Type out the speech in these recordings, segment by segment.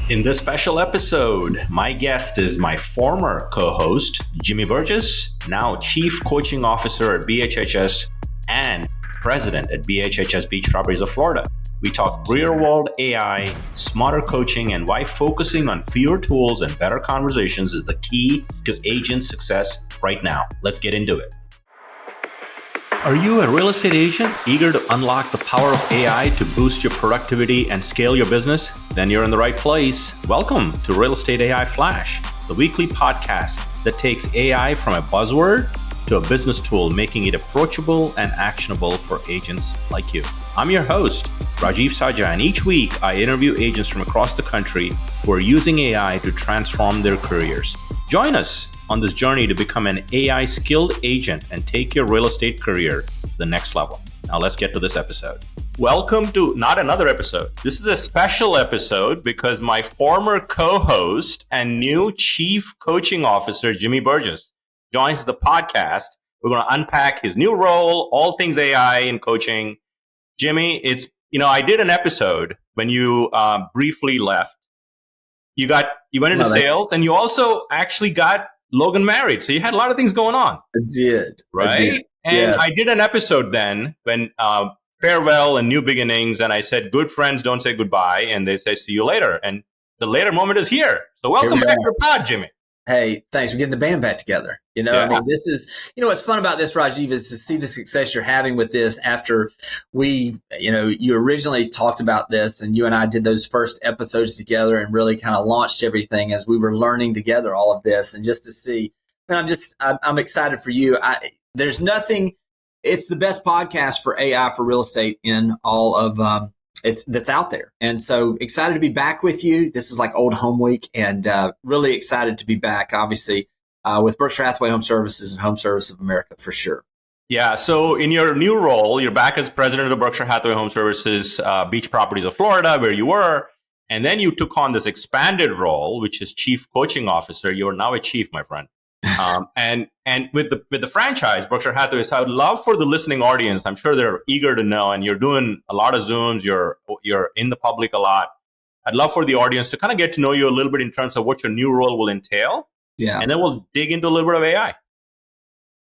In this special episode, my guest is my former co-host, Jimmy Burgess, now Chief Coaching Officer at BHHS and President at BHHS Beach Properties of Florida. We talk real-world AI, smarter coaching, and why focusing on fewer tools and better conversations is the key to agent success right now. Let's get into it. Are you a real estate agent eager to unlock the power of AI to boost your productivity and scale your business? Then you're in the right place. Welcome to Real Estate AI Flash, the weekly podcast that takes AI from a buzzword to a business tool, making it approachable and actionable for agents like you. I'm your host, Rajiv Sajja, and each week I interview agents from across the country who are using AI to transform their careers. Join us on this journey to become an AI skilled agent and take your real estate career to the next level. Now let's get to this episode. Welcome to not another episode. This is a special episode because my former co-host and new Chief Coaching Officer, Jimmy Burgess, joins the podcast. We're going to unpack his new role, all things AI in coaching. Jimmy, I did an episode when you briefly left. You went into sales, and you also actually got Logan married. So you had a lot of things going on. I did. Right? And yes. I did an episode then when farewell and new beginnings. And I said, good friends don't say goodbye. And they say, see you later. And the later moment is here. So welcome back to the pod, Jimmy. Hey, thanks for getting the band back together. This is, what's fun about this, Rajiv, is to see the success you're having with this after you originally talked about this and you and I did those first episodes together and really kind of launched everything as we were learning together all of this. And just to see, I'm excited for you. There's nothing, it's the best podcast for AI for real estate in all of, that's out there. And so excited to be back with you. This is like old home week and really excited to be back, obviously, with Berkshire Hathaway HomeServices and HomeServices of America for sure. Yeah. So in your new role, you're back as president of Berkshire Hathaway HomeServices, Beach Properties of Florida, where you were. And then you took on this expanded role, which is Chief Coaching Officer. You're now a chief, my friend. And with the franchise, Berkshire Hathaway, so I would love for the listening audience, I'm sure they're eager to know, and you're doing a lot of Zooms, you're in the public a lot. I'd love for the audience to kind of get to know you a little bit in terms of what your new role will entail. Yeah. And then we'll dig into a little bit of AI.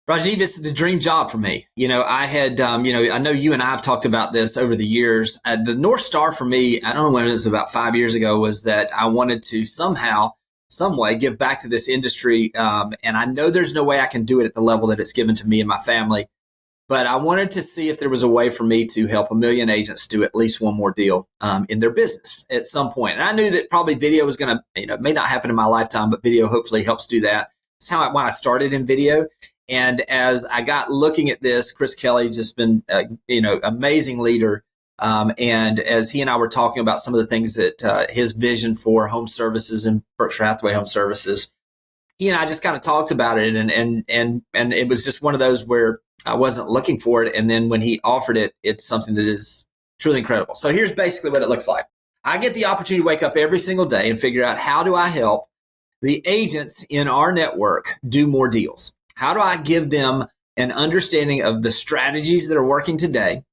Rajiv, this is the dream job for me. I had, I know you and I have talked about this over the years. The North Star for me, I don't know when it was, about 5 years ago, was that I wanted to somehow, some way, give back to this industry. And I know there's no way I can do it at the level that it's given to me and my family. But I wanted to see if there was a way for me to help 1 million agents do at least one more deal in their business at some point. And I knew that probably video was going to, it may not happen in my lifetime, but video hopefully helps do that. That's why I started in video. And as I got looking at this, Chris Kelly just been, amazing leader. And as he and I were talking about some of the things that his vision for home services and Berkshire Hathaway HomeServices, he and I just kind of talked about it, and it was just one of those where I wasn't looking for it, and then when he offered it, it's something that is truly incredible. So here's basically what it looks like. I get the opportunity to wake up every single day and figure out, how do I help the agents in our network do more deals? How do I give them an understanding of the strategies that are working today,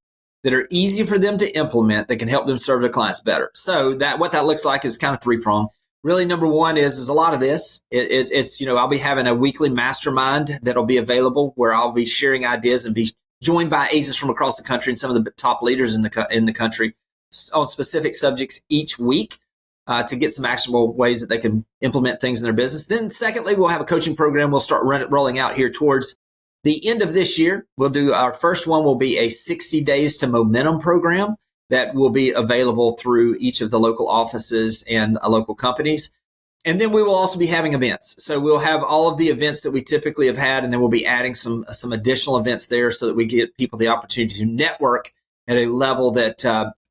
that are easy for them to implement, that can help them serve their clients better? So what that looks like is kind of three-pronged. Really, number one is a lot of this. It's I'll be having a weekly mastermind that'll be available where I'll be sharing ideas and be joined by agents from across the country and some of the top leaders in the country on specific subjects each week to get some actionable ways that they can implement things in their business. Then secondly, we'll have a coaching program we'll start rolling out here towards the end of this year. We'll do our first one will be a 60 days to momentum program that will be available through each of the local offices and local companies. And then we will also be having events. So we'll have all of the events that we typically have had, and then we'll be adding some additional events there so that we get people the opportunity to network at a level that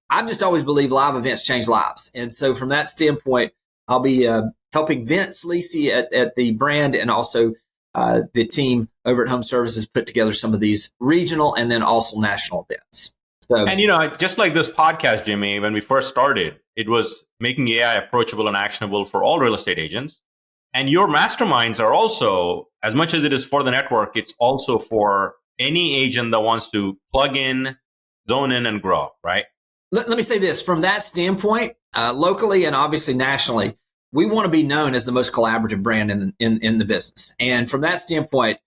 I've just always believed live events change lives. And so from that standpoint, I'll be helping Vince Lisi at the brand and also the team over at HomeServices put together some of these regional and then also national events. So, and, just like this podcast, Jimmy, when we first started, it was making AI approachable and actionable for all real estate agents. And your masterminds are also, as much as it is for the network, it's also for any agent that wants to plug in, zone in, and grow, right? Let me say this. From that standpoint, locally and obviously nationally, we want to be known as the most collaborative brand in the business. And from that standpoint,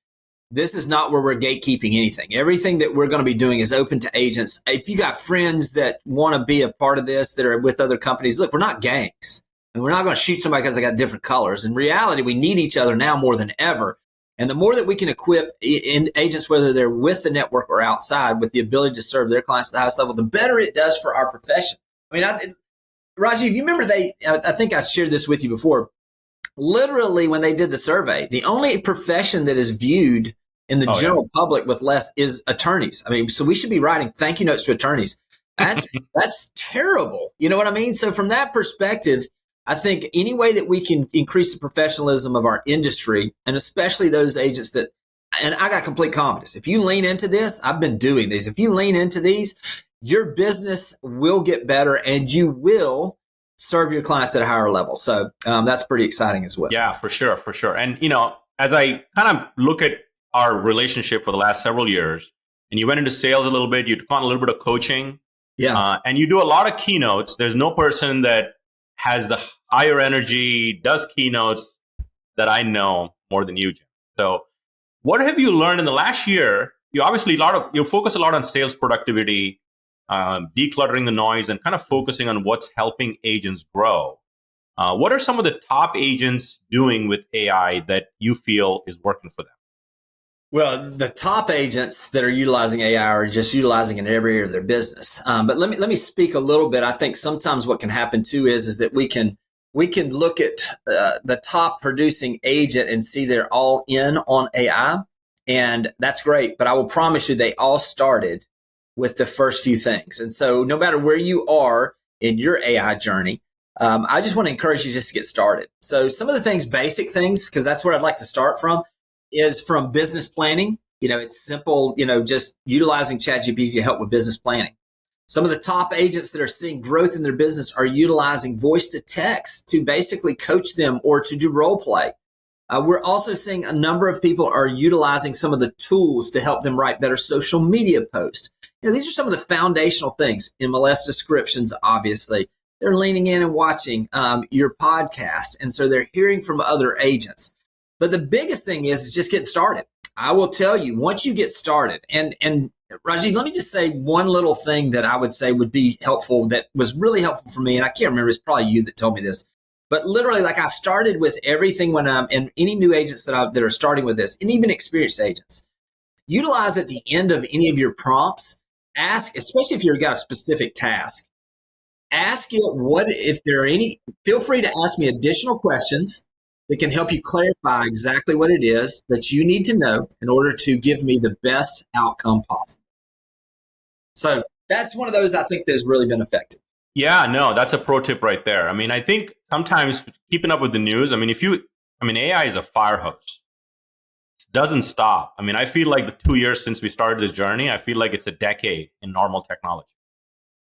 this is not where we're gatekeeping anything. Everything that we're going to be doing is open to agents. If you got friends that want to be a part of this, that are with other companies, look, we're not gangs. And we're not going to shoot somebody because they got different colors. In reality, we need each other now more than ever. And the more that we can equip agents, whether they're with the network or outside, with the ability to serve their clients at the highest level, the better it does for our profession. I mean, Rajiv, you remember I think I shared this with you before. Literally, when they did the survey, the only profession that is viewed in the general public with less is attorneys. I mean, so we should be writing thank you notes to attorneys. That's terrible. You know what I mean? So from that perspective, I think any way that we can increase the professionalism of our industry, and especially those agents that, and I got complete confidence. If you lean into this, I've been doing these. If you lean into these, your business will get better and you will serve your clients at a higher level. So that's pretty exciting as well. Yeah, for sure. For sure. And, as I kind of look at our relationship for the last several years, and you went into sales a little bit, you've gone a little bit of coaching. Yeah. And you do a lot of keynotes. There's no person that has the higher energy, does keynotes that I know more than you, Jim. So what have you learned in the last year? You focus a lot on sales productivity, decluttering the noise, and kind of focusing on what's helping agents grow. What are some of the top agents doing with AI that you feel is working for them? Well, the top agents that are utilizing AI are just utilizing it in every area of their business. But let me speak a little bit. I think sometimes what can happen too is that we can look at the top producing agent and see they're all in on AI, and that's great. But I will promise you, they all started with the first few things. And so no matter where you are in your AI journey, I just want to encourage you just to get started. So some of the things, basic things, because that's where I'd like to start from, is from business planning. It's simple, just utilizing ChatGPT to help with business planning. Some of the top agents that are seeing growth in their business are utilizing voice to text to basically coach them or to do role play. We're also seeing a number of people are utilizing some of the tools to help them write better social media posts. These are some of the foundational things. MLS descriptions, obviously. They're leaning in and watching your podcast. And so they're hearing from other agents. But the biggest thing is just getting started. I will tell you, once you get started, and Rajiv, let me just say one little thing that I would say would be helpful, that was really helpful for me. And I can't remember, it's probably you that told me this. But literally, like, I started with everything when and any new agents that are starting with this, and even experienced agents, utilize at the end of any of your prompts, ask, especially if you've got a specific task, ask it feel free to ask me additional questions that can help you clarify exactly what it is that you need to know in order to give me the best outcome possible. So that's one of those I think that has really been effective. Yeah, no, that's a pro tip right there. I mean, I think sometimes keeping up with the news, AI is a fire hose. It doesn't stop. I mean, I feel like the 2 years since we started this journey, I feel like it's a decade in normal technology,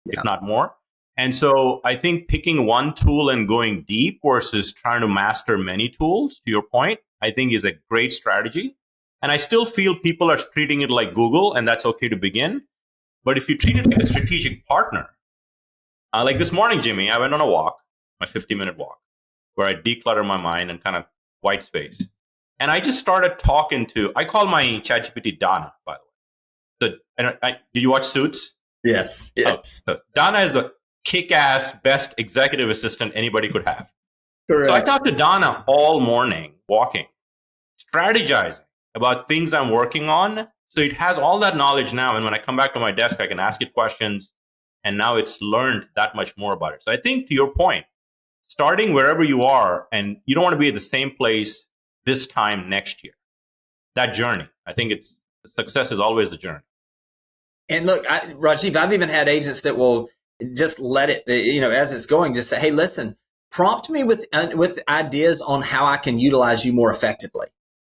if not more. And so I think picking one tool and going deep versus trying to master many tools, to your point, I think is a great strategy. And I still feel people are treating it like Google, and that's okay to begin. But if you treat it like a strategic partner, like this morning, Jimmy, I went on a walk, my 50-minute walk, where I declutter my mind and kind of white space. And I just started talking I call my ChatGPT Donna, by the way. So, did you watch Suits? Yes. So Donna is the kick-ass best executive assistant anybody could have. Correct. So I talked to Donna all morning, walking, strategizing about things I'm working on. So it has all that knowledge now. And when I come back to my desk, I can ask it questions. And now it's learned that much more about it. So I think, to your point, starting wherever you are, and you don't want to be at the same place this time next year. That journey, I think success is always a journey. And look, Rajiv, I've even had agents that will just let it, as it's going, just say, hey, listen, prompt me with ideas on how I can utilize you more effectively,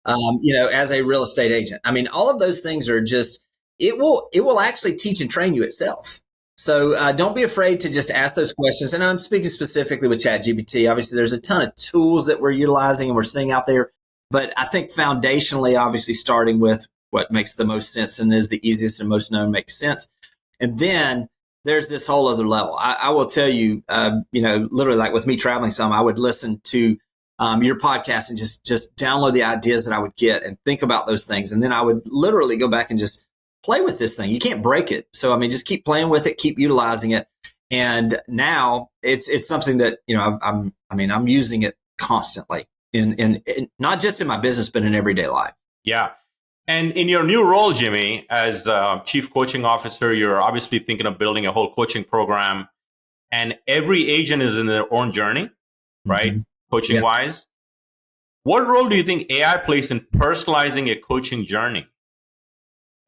as a real estate agent. I mean, all of those things are just, it will actually teach and train you itself. So don't be afraid to just ask those questions. And I'm speaking specifically with ChatGPT. Obviously, there's a ton of tools that we're utilizing and we're seeing out there. But I think foundationally, obviously, starting with what makes the most sense and is the easiest and most known makes sense. And then there's this whole other level. I will tell you, literally like with me traveling some, I would listen to your podcast and just download the ideas that I would get and think about those things. And then I would literally go back and just play with this thing. You can't break it. So, I mean, just keep playing with it, keep utilizing it. And now it's something that, I'm using it constantly in not just in my business, but in everyday life. Yeah. And in your new role, Jimmy, as Chief Coaching Officer, you're obviously thinking of building a whole coaching program. And every agent is in their own journey, right? Mm-hmm. Coaching wise. What role do you think AI plays in personalizing a coaching journey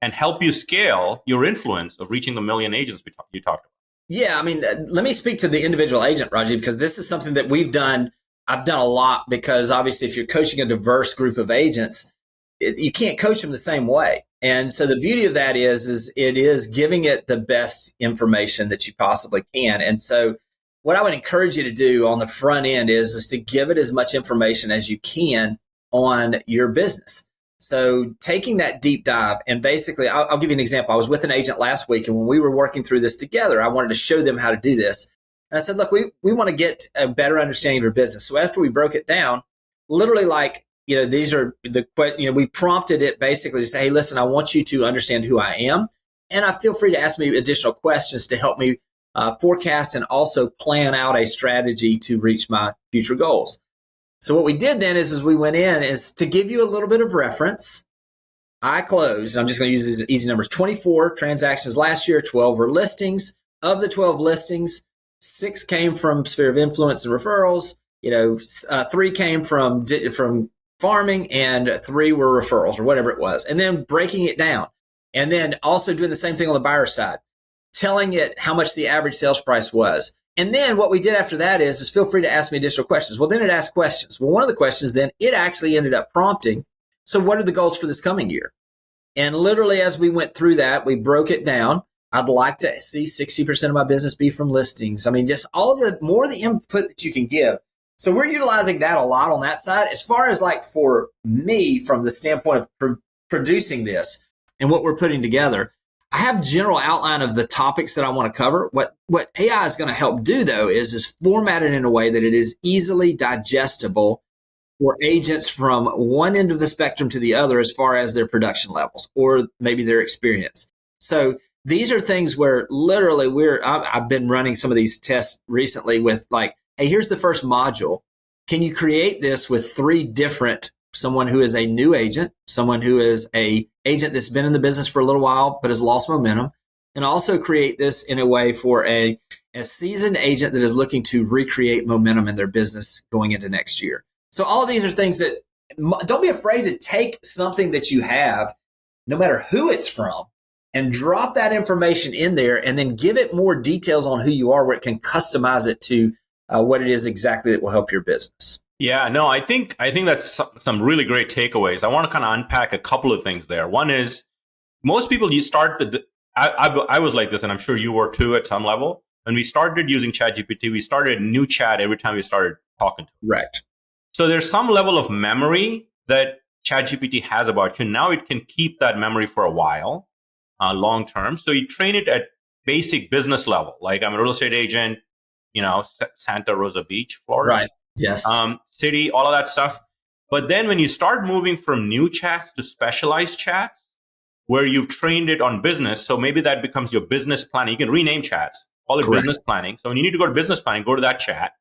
and help you scale your influence of reaching 1 million agents you talked about? Yeah, I mean, let me speak to the individual agent, Rajiv, because this is something that we've done. I've done a lot because obviously if you're coaching a diverse group of agents, you can't coach them the same way. And so the beauty of that is it is giving it the best information that you possibly can. And so what I would encourage you to do on the front end is to give it as much information as you can on your business. So taking that deep dive, and basically, I'll give you an example. I was with an agent last week, and when we were working through this together, I wanted to show them how to do this. And I said, look, we want to get a better understanding of your business. So after we broke it down, literally these are we prompted it basically to say, hey, listen, I want you to understand who I am. And I feel free to ask me additional questions to help me forecast and also plan out a strategy to reach my future goals. So what we did then is we went in is to give you a little bit of reference. I closed, I'm just going to use these easy numbers, 24 transactions last year, 12 were listings. Of the 12 listings, 6 came from sphere of influence and referrals. 3 came from farming, and 3 were referrals or whatever it was. And then breaking it down, and then also doing the same thing on the buyer side, telling it how much the average sales price was. And then what we did after that is feel free to ask me additional questions. Well, then it asked questions. Well, one of the questions then it actually ended up prompting, so what are the goals for this coming year? And literally as we went through that, we broke it down. I'd like to see 60% of my business be from listings. I mean, just more of the input that you can give. So we're utilizing that a lot on that side. As far as like for me, from the standpoint of producing this and what we're putting together, I have general outline of the topics that I want to cover. What AI is going to help do, though, is format it in a way that it is easily digestible for agents from one end of the spectrum to the other as far as their production levels or maybe their experience. So these are things where literally I've been running some of these tests recently with like, hey, here's the first module. Can you create this with 3 different, someone who is a new agent, someone who is a agent that's been in the business for a little while but has lost momentum, and also create this in a way for a seasoned agent that is looking to recreate momentum in their business going into next year. So all of these are things that don't be afraid to take something that you have, no matter who it's from, and drop that information in there and then give it more details on who you are where it can customize it to what it is exactly that will help your business. Yeah, no, I think that's some really great takeaways. I want to kind of unpack a couple of things there. One is most people, I was like this, and I'm sure you were too at some level. When we started using ChatGPT, we started a new chat every time we started talking to it. Right. So there's some level of memory that ChatGPT has about you. Now it can keep that memory for a while, long term. So you train it at basic business level. Like I'm a real estate agent, Santa Rosa Beach, Florida. Right. Yes. City, all of that stuff. But then when you start moving from new chats to specialized chats, where you've trained it on business, so maybe that becomes your business planning. You can rename chats, call it Correct. Business planning. So when you need to go to business planning, go to that chat.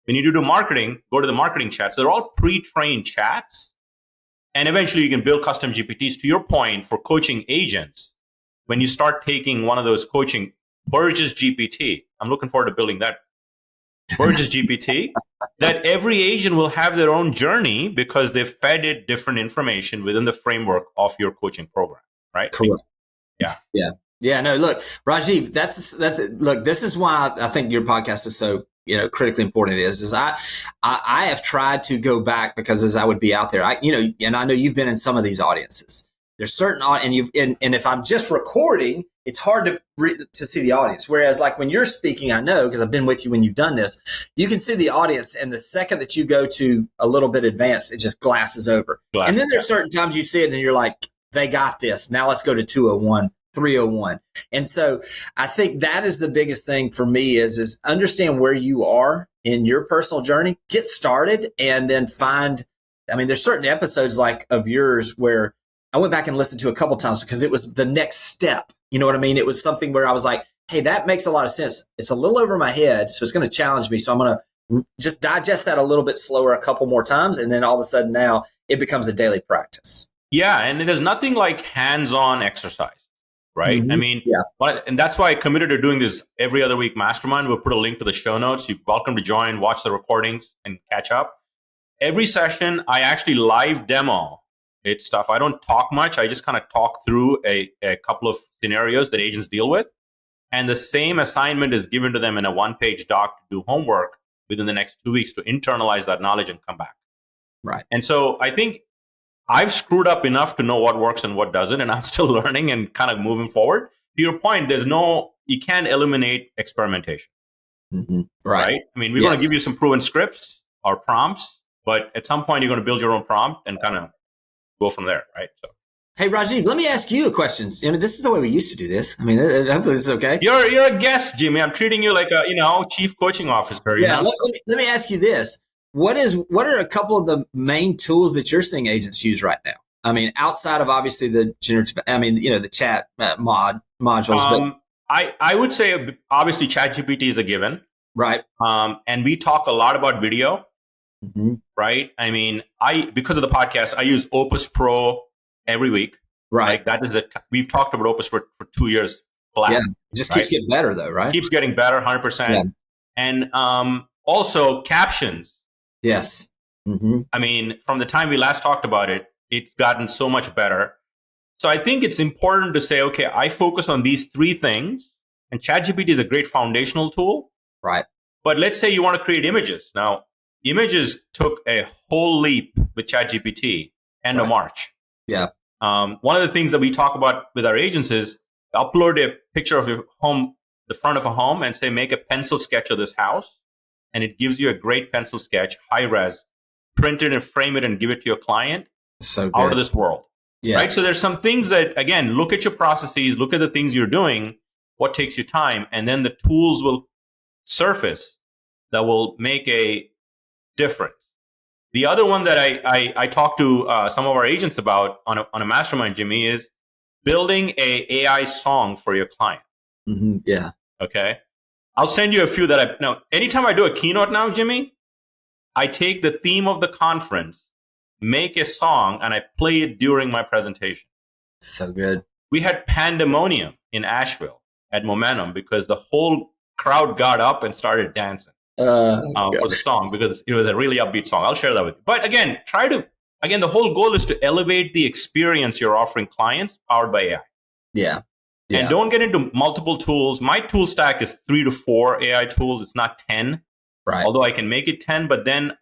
When you do marketing, go to the marketing chat. So they're all pre-trained chats. And eventually you can build custom GPTs. To your point, for coaching agents, when you start taking one of those coaching, Burgess GPT, I'm looking forward to building that Burgess GPT, that every agent will have their own journey because they've fed it different information within the framework of your coaching program, right? Correct. Yeah. No, look, Rajiv, look, this is why I think your podcast is so, critically important. I have tried to go back because as I would be out there, and I know you've been in some of these audiences. There's certain, and if I'm just recording, it's hard to see the audience. Whereas like when you're speaking, I know, because I've been with you when you've done this, you can see the audience. And the second that you go to a little bit advanced, it just glasses over. And then there's certain times you see it and you're like, they got this. Now let's go to 201 301. And so I think that is the biggest thing for me is understand where you are in your personal journey, get started, and then there's certain episodes like of yours where I went back and listened to a couple times because it was the next step. You know what I mean? It was something where I was like, hey, that makes a lot of sense. It's a little over my head, so it's going to challenge me. So I'm going to just digest that a little bit slower a couple more times. And then all of a sudden now it becomes a daily practice. Yeah. And there's nothing like hands-on exercise, right? Mm-hmm. And that's why I committed to doing this every other week mastermind. We'll put a link to the show notes. You're welcome to join, watch the recordings, and catch up. Every session, I actually live demo it's stuff. I don't talk much. I just kind of talk through a couple of scenarios that agents deal with. And the same assignment is given to them in a one-page doc to do homework within the next 2 weeks to internalize that knowledge and come back. Right. And so I think I've screwed up enough to know what works and what doesn't, and I'm still learning and kind of moving forward. To your point, you can't eliminate experimentation. Mm-hmm. Right? I mean, we're going to give you some proven scripts or prompts, but at some point you're going to build your own prompt and kind of go from there, right? So, hey, Rajiv, let me ask you a question. I mean, this is the way we used to do this. I mean, hopefully this is okay. You're a guest, Jimmy. I'm treating you like a chief coaching officer. Yeah. Let me ask you this: what are a couple of the main tools that you're seeing agents use right now? I mean, outside of obviously the generative, the chat modules. I would say obviously ChatGPT is a given, right? And we talk a lot about video. Mm-hmm. Right. I mean, because of the podcast, I use Opus Pro every week. Right. Like that is we've talked about Opus for 2 years flat. Yeah. It just keeps getting better though, right? Keeps getting better, 100%. Yeah. And also captions. Yes. Mm-hmm. I mean, from the time we last talked about it, it's gotten so much better. So I think it's important to say, okay, I focus on these 3 things, and ChatGPT is a great foundational tool. Right. But let's say you want to create images. Now, images took a whole leap with ChatGPT end of March. Yeah. One of the things that we talk about with our agents is upload a picture of your home, the front of a home, and say, make a pencil sketch of this house. And it gives you a great pencil sketch, high res, print it and frame it and give it to your client. So good. Out of this world. Yeah. Right. So there's some things that, again, look at your processes, look at the things you're doing, what takes you time, and then the tools will surface that will make a difference. The other one that I talk to some of our agents about on a mastermind, Jimmy, is building a AI song for your client. Mm-hmm. Yeah. Okay. I'll send you a few that now, anytime I do a keynote now, Jimmy, I take the theme of the conference, make a song, and I play it during my presentation. So good. We had pandemonium in Asheville at Momentum because the whole crowd got up and started dancing for the song because it was a really upbeat song. I'll share that with you. But again, the whole goal is to elevate the experience you're offering clients powered by AI. Yeah. And don't get into multiple tools. My tool stack is 3 to 4 AI tools. It's not 10. Right. Although I can make it 10, but then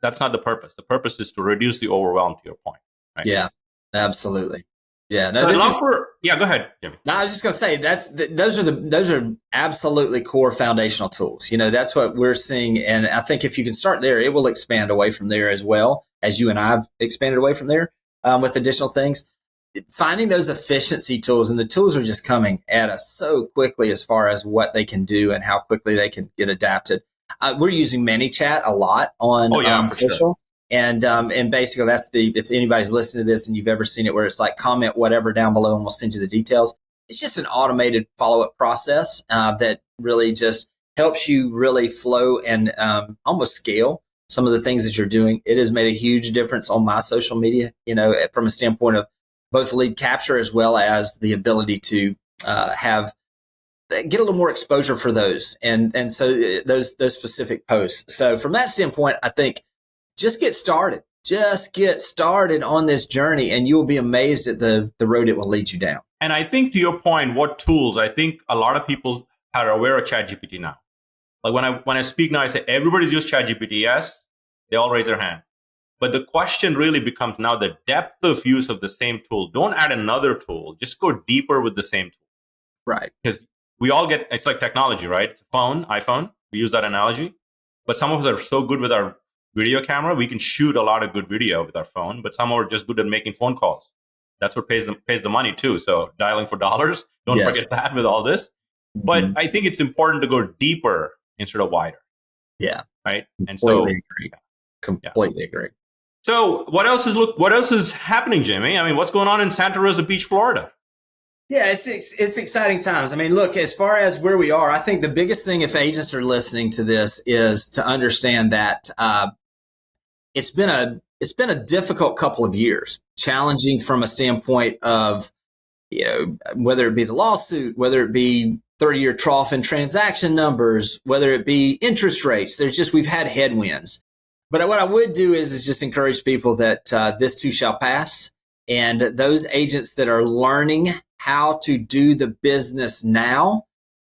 that's not the purpose. The purpose is to reduce the overwhelm, to your point. Right? Yeah, absolutely. Yeah. No, go ahead, Jimmy. No, I was just going to say those are absolutely core foundational tools. That's what we're seeing. And I think if you can start there, it will expand away from there as well as you and I've expanded away from there with additional things. Finding those efficiency tools, and the tools are just coming at us so quickly as far as what they can do and how quickly they can get adapted. We're using ManyChat a lot on social. Sure. And basically that's if anybody's listening to this and you've ever seen it where it's like comment whatever down below and we'll send you the details. It's just an automated follow-up process that really just helps you really flow and almost scale some of the things that you're doing. It has made a huge difference on my social media, from a standpoint of both lead capture as well as the ability to get a little more exposure for those and so those specific posts. So from that standpoint, I think just get started. Just get started on this journey and you will be amazed at the road it will lead you down. And I think to your point, what tools, I think a lot of people are aware of ChatGPT now. Like when I speak now, I say everybody's used ChatGPT. Yes, they all raise their hand. But the question really becomes now the depth of use of the same tool. Don't add another tool. Just go deeper with the same tool. Right. Because we all it's like technology, right? It's a iPhone. We use that analogy. But some of us are so good with our video camera, we can shoot a lot of good video with our phone. But some are just good at making phone calls. That's what pays the money too. So dialing for dollars, don't Yes. forget that with all this. But I think it's important to go deeper instead of wider. Yeah. Right. And Completely agree. Completely agree. So what else is happening, Jimmy? I mean, what's going on in Santa Rosa Beach, Florida? Yeah, it's exciting times. I mean, look, as far as where we are, I think the biggest thing, if agents are listening to this, is to understand that it's been a difficult couple of years, challenging from a standpoint of, whether it be the lawsuit, whether it be 30-year trough in transaction numbers, whether it be interest rates. We've had headwinds. But what I would do is just encourage people that this too shall pass. And those agents that are learning how to do the business now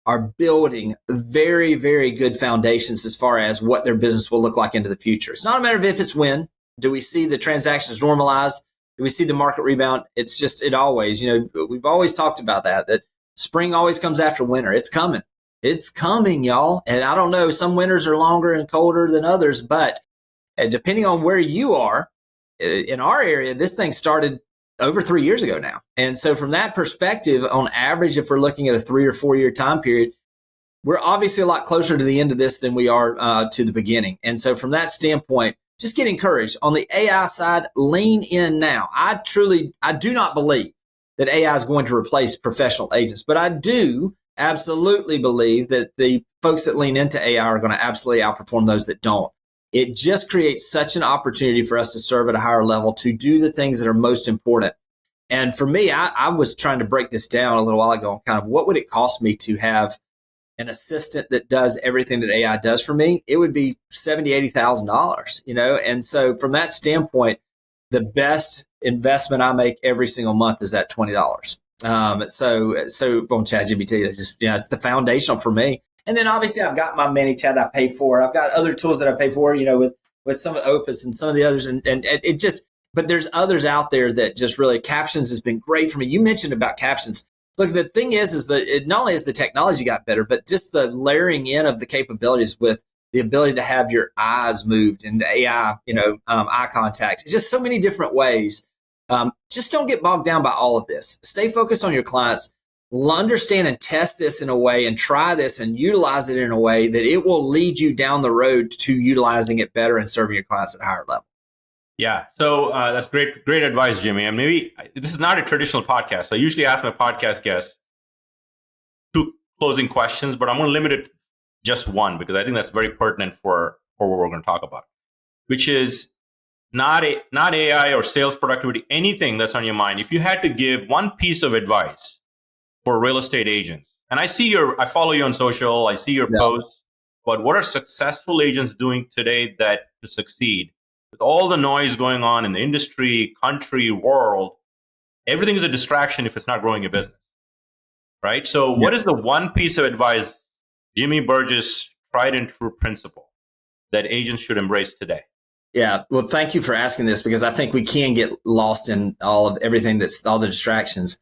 are building very, very good foundations as far as what their business will look like into the future. It's not a matter of if, it's when. Do we see the transactions normalize? Do we see the market rebound? It's just, it always, we've always talked about that spring always comes after winter. It's coming. It's coming, y'all. And I don't know, some winters are longer and colder than others, but depending on where you are, in our area, this thing started over 3 years ago now. And so from that perspective, on average, if we're looking at a 3 or 4 year time period, we're obviously a lot closer to the end of this than we are to the beginning. And so from that standpoint, just get encouraged. On the AI side, lean in now. I do not believe that AI is going to replace professional agents, but I do absolutely believe that the folks that lean into AI are going to absolutely outperform those that don't. It just creates such an opportunity for us to serve at a higher level, to do the things that are most important. And for me, I was trying to break this down a little while ago, kind of what would it cost me to have an assistant that does everything that AI does for me? It would be $70,000, $80,000, And so from that standpoint, the best investment I make every single month is that $20. So on ChatGPT, it's the foundational for me. And then obviously I've got my ManyChat I pay for. I've got other tools that I pay for, with some of Opus and some of the others. And it just, but there's others out there that just really, captions has been great for me. You mentioned about captions. Look, the thing is that it not only has the technology got better, but just the layering in of the capabilities with the ability to have your eyes moved and the AI, eye contact, just so many different ways. Just don't get bogged down by all of this. Stay focused on your clients. Understand and test this in a way, and try this and utilize it in a way that it will lead you down the road to utilizing it better and serving your clients at a higher level. Yeah. So that's great advice, Jimmy. And maybe this is not a traditional podcast. So I usually ask my podcast guests 2 closing questions, but I'm going to limit it to just one, because I think that's very pertinent for what we're going to talk about, which is not AI or sales productivity, anything that's on your mind. If you had to give one piece of advice for real estate agents, and I follow you on social, I see your posts, but what are successful agents doing today to succeed with all the noise going on in the industry, country, world? Everything is a distraction if it's not growing your business, right? So what is the one piece of advice, Jimmy Burgess, tried and true principle, that agents should embrace today? Yeah. Well, thank you for asking this, because I think we can get lost in all of everything that's all the distractions.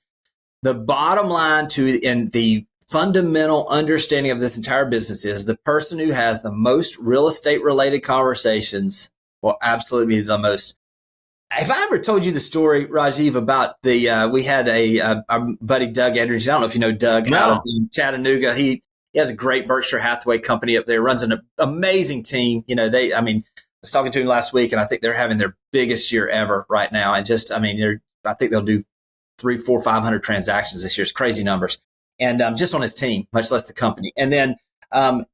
The bottom line and the fundamental understanding of this entire business is the person who has the most real estate related conversations will absolutely be the most. If I ever told you the story, Rajiv, about we had our buddy Doug Edridge. I don't know if you know Doug out of Chattanooga. He has a great Berkshire Hathaway company up there, runs an amazing team. I was talking to him last week, and I think they're having their biggest year ever right now. And I think they'll do 300, 400, 500 transactions this year. It's crazy numbers. And just on his team, much less the company. And then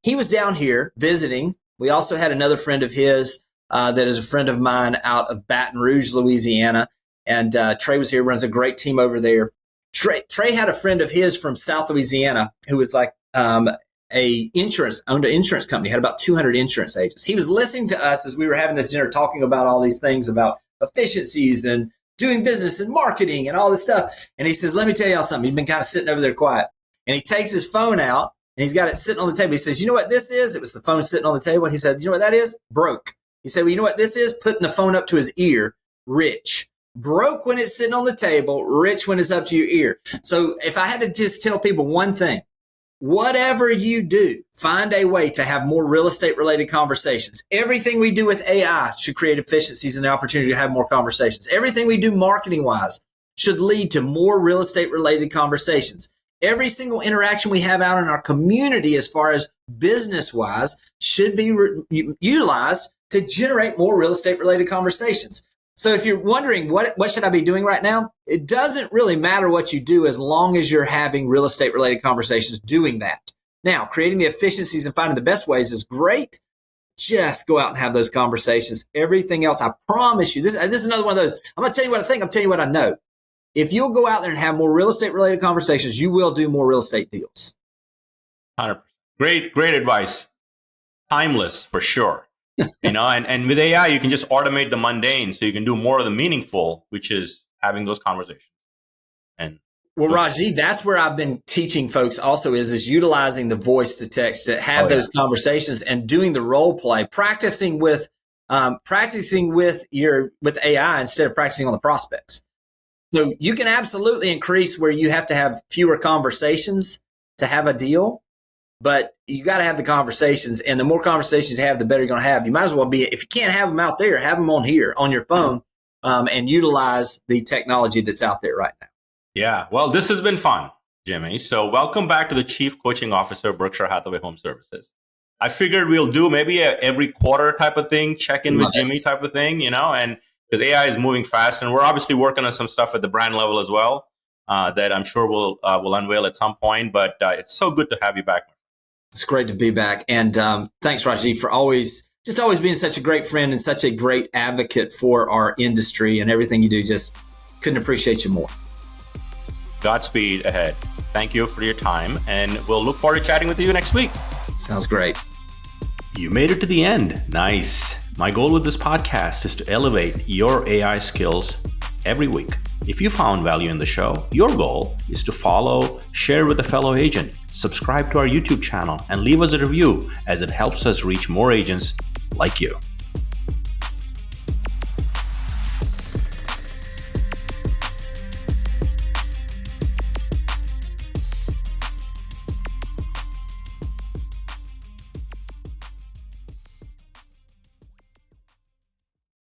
he was down here visiting. We also had another friend of his that is a friend of mine out of Baton Rouge, Louisiana. And Trey was here, runs a great team over there. Trey had a friend of his from South Louisiana who was like owned an insurance company, had about 200 insurance agents. He was listening to us as we were having this dinner, talking about all these things about efficiencies and doing business and marketing and all this stuff. And he says, let me tell y'all something. He'd been kind of sitting over there quiet. And he takes his phone out and he's got it sitting on the table. He says, you know what this is? It was the phone sitting on the table. He said, you know what that is? Broke. He said, well, you know what this is? Putting the phone up to his ear. Rich. Broke when it's sitting on the table. Rich when it's up to your ear. So if I had to just tell people one thing, whatever you do, find a way to have more real estate related conversations. Everything we do with AI should create efficiencies and the opportunity to have more conversations. Everything we do marketing wise should lead to more real estate related conversations. Every single interaction we have out in our community, as far as business wise, should be utilized to generate more real estate related conversations. So if you're wondering what should I be doing right now, it doesn't really matter what you do as long as you're having real estate related conversations doing that. Now, creating the efficiencies and finding the best ways is great. Just go out and have those conversations. Everything else, I promise you, this is another one of those. I'm going to tell you what I think. I'm telling you what I know. If you'll go out there and have more real estate related conversations, you will do more real estate deals. 100%. Great advice. Timeless for sure. And with AI, you can just automate the mundane, so you can do more of the meaningful, which is having those conversations. And well, Rajiv, that's where I've been teaching folks also is utilizing the voice to text to have those conversations and doing the role play, practicing with AI instead of practicing on the prospects. So you can absolutely increase where you have to have fewer conversations to have a deal, but you got to have the conversations, and the more conversations you have, the better you're going to have. You might as well if you can't have them out there, have them on here on your phone, and utilize the technology that's out there right now. Yeah. Well, this has been fun, Jimmy. So welcome back to the Chief Coaching Officer, Berkshire Hathaway HomeServices. I figured we'll do maybe every quarter type of thing, check in with Jimmy type of thing, and because AI is moving fast, and we're obviously working on some stuff at the brand level as well that I'm sure we'll unveil at some point. But it's so good to have you back. It's great to be back. And thanks, Rajiv, for always being such a great friend and such a great advocate for our industry, and everything you do. Just couldn't appreciate you more. Godspeed ahead. Thank you for your time, and we'll look forward to chatting with you next week. Sounds great. You made it to the end. Nice. My goal with this podcast is to elevate your AI skills every week. If you found value in the show, your goal is to follow, share with a fellow agent, subscribe to our YouTube channel, and leave us a review, as it helps us reach more agents like you.